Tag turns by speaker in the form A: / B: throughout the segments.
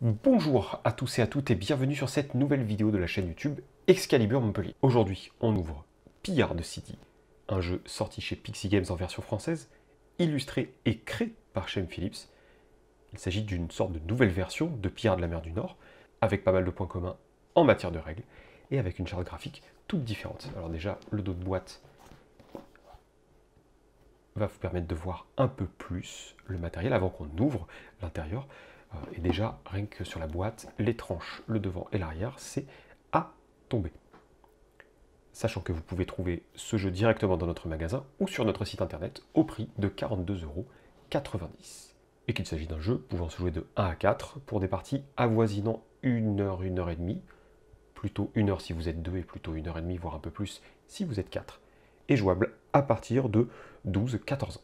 A: Bonjour à tous et à toutes et bienvenue sur cette nouvelle vidéo de la chaîne YouTube Excalibur Montpellier. Aujourd'hui, on ouvre Pillarde City, un jeu sorti chez Pixie Games en version française, illustré et créé par Shane Phillips. Il s'agit d'une sorte de nouvelle version de Pillarde de la mer du Nord, avec pas mal de points communs en matière de règles, et avec une charte graphique toute différente. Alors déjà, le dos de boîte va vous permettre de voir un peu plus le matériel avant qu'on ouvre l'intérieur. Et déjà, rien que sur la boîte, les tranches, le devant et l'arrière, c'est à tomber. Sachant que vous pouvez trouver ce jeu directement dans notre magasin ou sur notre site internet au prix de 42,90 €. Et qu'il s'agit d'un jeu pouvant se jouer de 1 à 4 pour des parties avoisinant 1 heure, 1 heure et demie. Plutôt 1 heure si vous êtes 2 et plutôt 1 heure et demie, voire un peu plus si vous êtes 4. Et jouable à partir de 12-14 ans.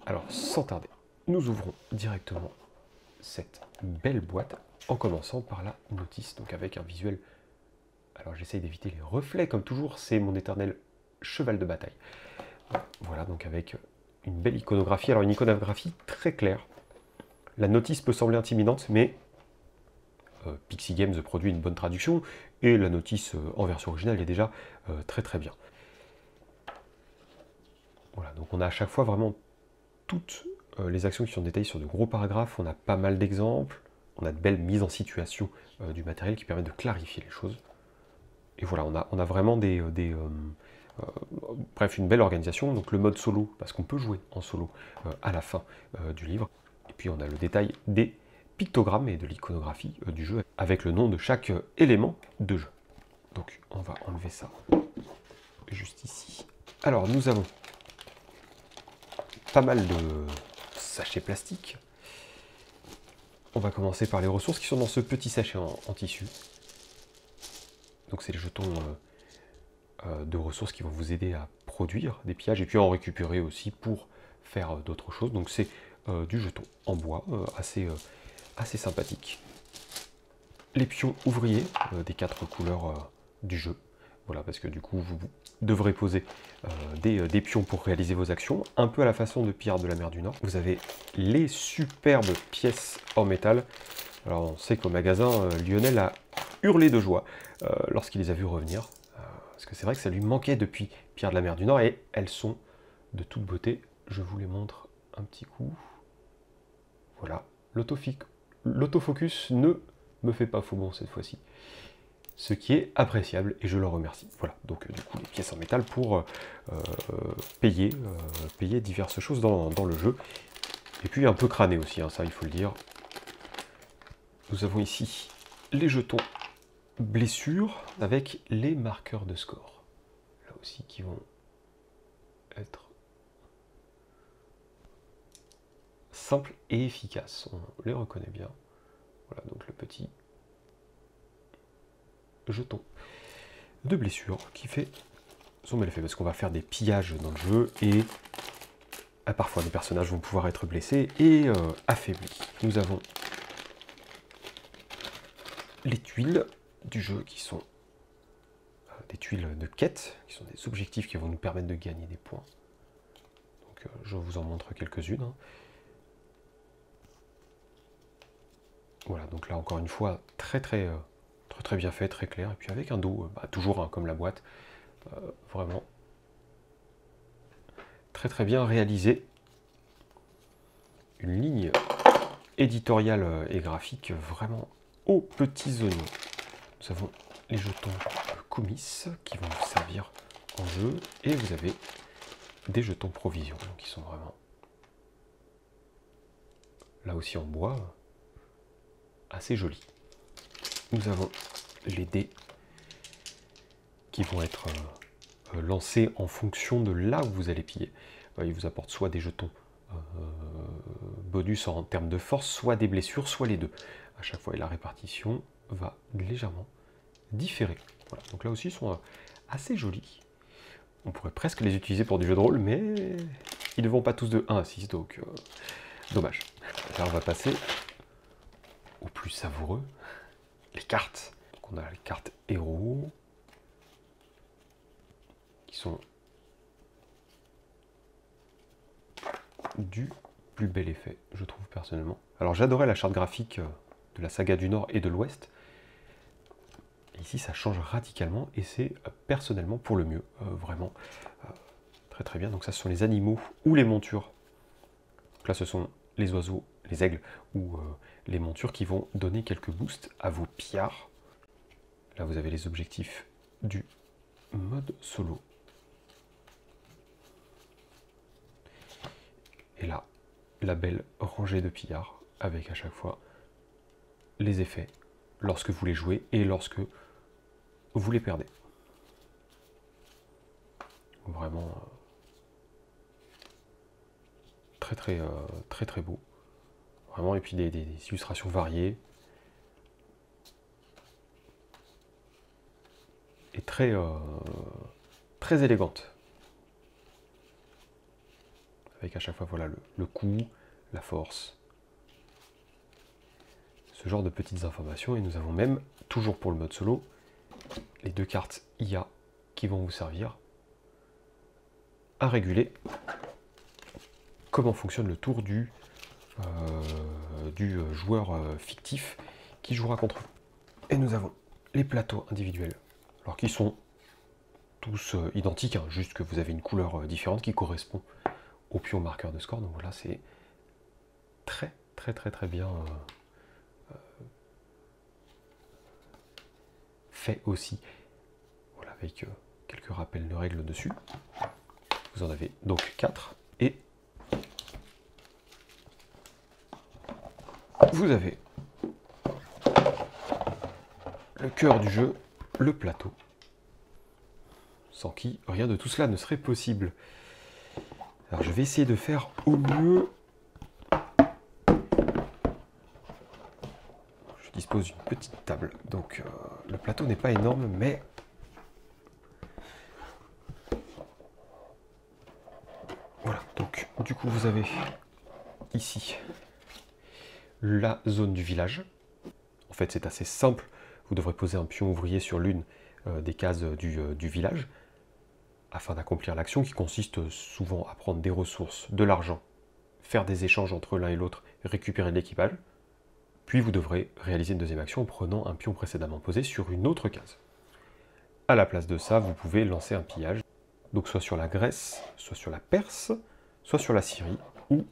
A: Alors sans tarder, nous ouvrons directement cette belle boîte en commençant par la notice, donc avec un visuel. Alors j'essaye d'éviter les reflets comme toujours, c'est mon éternel cheval de bataille. Voilà, donc avec une belle iconographie, alors une iconographie très claire. La notice peut sembler intimidante, mais Pixie Games produit une bonne traduction et la notice en version originale est déjà très très bien. Voilà, donc on a à chaque fois vraiment toutes les actions qui sont détaillées sur de gros paragraphes, on a pas mal d'exemples, on a de belles mises en situation du matériel qui permettent de clarifier les choses. Et voilà, on a vraiment bref, une belle organisation. Donc le mode solo, parce qu'on peut jouer en solo à la fin du livre. Et puis on a le détail des pictogrammes et de l'iconographie du jeu, avec le nom de chaque élément de jeu. Donc on va enlever ça juste ici. Alors nous avons pas mal de sachets plastiques. On va commencer par les ressources qui sont dans ce petit sachet en tissu. Donc c'est les jetons de ressources qui vont vous aider à produire des pillages et puis à en récupérer aussi pour faire d'autres choses. Donc c'est du jeton en bois assez sympathique. Les pions ouvriers des 4 couleurs du jeu. Voilà, parce que du coup vous devrez poser des pions pour réaliser vos actions, un peu à la façon de Pillarde de la mer du Nord. Vous avez les superbes pièces en métal. Alors on sait qu'au magasin, Lionel a hurlé de joie lorsqu'il les a vues revenir. Parce que c'est vrai que ça lui manquait depuis Pillarde de la mer du Nord, et elles sont de toute beauté. Je vous les montre un petit coup. Voilà, l'autofocus ne me fait pas faux bon cette fois-ci. Ce qui est appréciable, et je le remercie. Voilà, donc du coup, les pièces en métal pour payer diverses choses dans le jeu. Et puis un peu crâné aussi, hein, ça il faut le dire. Nous avons ici les jetons blessures avec les marqueurs de score. Là aussi qui vont être simples et efficaces. On les reconnaît bien. Voilà donc le petit jeton de blessure qui fait son bel effet, parce qu'on va faire des pillages dans le jeu et parfois les personnages vont pouvoir être blessés et affaiblis. Nous avons les tuiles du jeu qui sont des tuiles de quête, qui sont des objectifs qui vont nous permettre de gagner des points. Donc je vous en montre quelques-unes. Hein. Voilà, donc là encore une fois, très bien fait, très clair, et puis avec un dos, toujours hein, comme la boîte, vraiment très bien réalisé. Une ligne éditoriale et graphique vraiment aux petits oignons. Nous avons les jetons comics qui vont vous servir en jeu, et vous avez des jetons provision qui sont vraiment là aussi en bois, assez jolis. Nous avons les dés qui vont être lancés en fonction de là où vous allez piller. Ils vous apportent soit des jetons bonus en termes de force, soit des blessures, soit les deux à chaque fois, et la répartition va légèrement différer. Voilà. Donc là aussi ils sont assez jolis. On pourrait presque les utiliser pour du jeu de rôle, mais ils ne vont pas tous de 1 à 6, donc dommage. Là on va passer au plus savoureux, les cartes. Donc on a les cartes héros qui sont du plus bel effet, je trouve personnellement. Alors j'adorais la charte graphique de la saga du Nord et de l'Ouest. Ici, ça change radicalement et c'est personnellement pour le mieux, vraiment très très bien. Donc ça, ce sont les animaux ou les montures. Donc là, ce sont les oiseaux, les aigles ou les montures qui vont donner quelques boosts à vos pillards. Là, vous avez les objectifs du mode solo. Et là, la belle rangée de pillards avec à chaque fois les effets lorsque vous les jouez et lorsque vous les perdez. Vraiment très beau. Vraiment, et puis des illustrations variées. Et très élégantes. Avec à chaque fois voilà, le coup, la force. Ce genre de petites informations. Et nous avons même, toujours pour le mode solo, les 2 cartes IA qui vont vous servir à réguler comment fonctionne le tour du joueur fictif qui jouera contre vous. Et nous avons les plateaux individuels, alors qui sont tous identiques, hein, juste que vous avez une couleur différente qui correspond au pion marqueur de score. Donc voilà, c'est très bien fait aussi. Voilà, avec quelques rappels de règles dessus. Vous en avez donc 4 et vous avez le cœur du jeu, le plateau, sans qui rien de tout cela ne serait possible. Alors je vais essayer de faire au mieux. Je dispose d'une petite table, donc le plateau n'est pas énorme, mais voilà. Donc du coup vous avez ici la zone du village. En fait c'est assez simple, vous devrez poser un pion ouvrier sur l'une des cases du village afin d'accomplir l'action qui consiste souvent à prendre des ressources, de l'argent, faire des échanges entre l'un et l'autre, récupérer de l'équipage. Puis vous devrez réaliser une deuxième action en prenant un pion précédemment posé sur une autre case. À la place de ça, vous pouvez lancer un pillage, donc soit sur la Grèce, soit sur la Perse, soit sur la Syrie, ou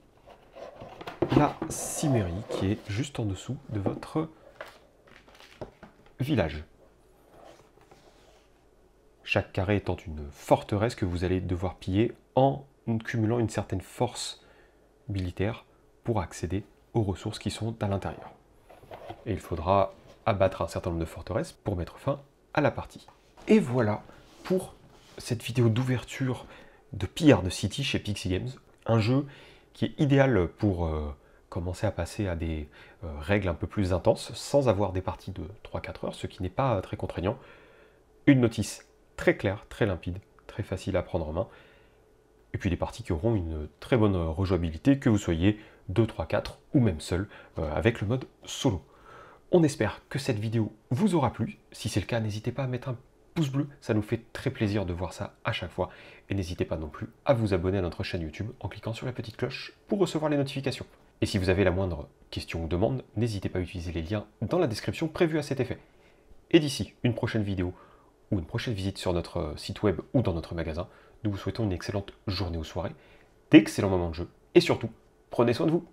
A: la Cimmérie, qui est juste en dessous de votre village. Chaque carré étant une forteresse que vous allez devoir piller en cumulant une certaine force militaire pour accéder aux ressources qui sont à l'intérieur. Et il faudra abattre un certain nombre de forteresses pour mettre fin à la partie. Et voilà pour cette vidéo d'ouverture de Pillards City chez Pixie Games. Un jeu qui est idéal pour commencer à passer à des règles un peu plus intenses, sans avoir des parties de 3-4 heures, ce qui n'est pas très contraignant. Une notice très claire, très limpide, très facile à prendre en main. Et puis des parties qui auront une très bonne rejouabilité, que vous soyez 2, 3, 4 ou même seul avec le mode solo. On espère que cette vidéo vous aura plu. Si c'est le cas, n'hésitez pas à mettre un pouce bleu, ça nous fait très plaisir de voir ça à chaque fois. Et n'hésitez pas non plus à vous abonner à notre chaîne YouTube en cliquant sur la petite cloche pour recevoir les notifications. Et si vous avez la moindre question ou demande, n'hésitez pas à utiliser les liens dans la description prévue à cet effet. Et d'ici une prochaine vidéo ou une prochaine visite sur notre site web ou dans notre magasin, nous vous souhaitons une excellente journée ou soirée, d'excellents moments de jeu et surtout, prenez soin de vous.